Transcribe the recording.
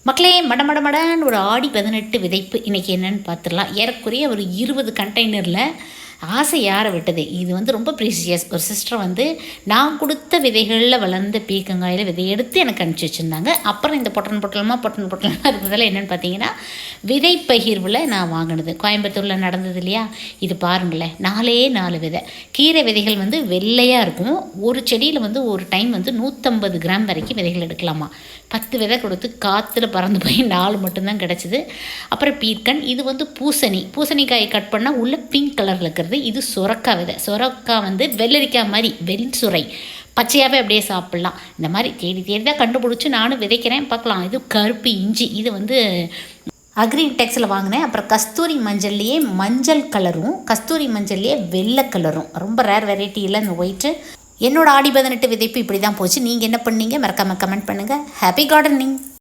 மக்களே மடன்னு ஒரு ஆடி 18 விதைப்பு இன்றைக்கி என்னென்னு பார்த்துடலாம். ஏறக்குறைய ஒரு 20 கண்டெய்னரில் ஆசை யாரை விட்டது. இது வந்து ரொம்ப ப்ரீசியஸ். ஒரு சிஸ்டர் வந்து நான் கொடுத்த விதைகளில் வளர்ந்த பீக்கங்காயில் விதை எடுத்து எனக்கு அனுப்பிச்சி வச்சுருந்தாங்க. அப்புறம் இந்த பொட்டலமாக இருந்ததில் என்னென்னு பார்த்தீங்கன்னா, விதை பகிர்வில் நான் வாங்கினது கோயம்புத்தூரில் நடந்தது இல்லையா. இது பாருங்களேன், 4 விதை கீரை விதைகள் வந்து வெள்ளையாக இருக்கும். ஒரு செடியில் வந்து ஒரு டைம் வந்து 150 கிராம் வரைக்கும் விதைகள் எடுக்கலாமா. 10 விதை கொடுத்து காற்றுல பறந்து போய் 4 மட்டும்தான் கிடச்சிது. அப்புறம் பீர்க்கன், இது வந்து பூசணிக்காயை கட் பண்ணால் உள்ள பிங்க் கலரில் இருக்கிறது. இது சொரக்காய் விதை. சொரக்காய் வந்து வெள்ளரிக்காய் மாதிரி வெண்சுரை பச்சையாகவே அப்படியே சாப்பிட்லாம். இந்த மாதிரி தேடி தான் கண்டுபிடிச்சி நானும் விதைக்கிறேன், பார்க்கலாம். இது கருப்பு இஞ்சி, இது வந்து அக்ரிடெக்ஸில் வாங்கினேன். அப்புறம் கஸ்தூரி மஞ்சள்லேயே மஞ்சள் கலரும் கஸ்தூரி மஞ்சள்லேயே வெள்ளை கலரும் ரொம்ப ரேர் வெரைட்டி இல்லை இந்த ஒயிட்டு. என்னோட ஆடி 18 விதைப்பு இப்படி தான் போச்சு. நீங்கள் என்ன பண்ணீங்க? மறக்காமல் கமெண்ட் பண்ணுங்கள். Happy gardening.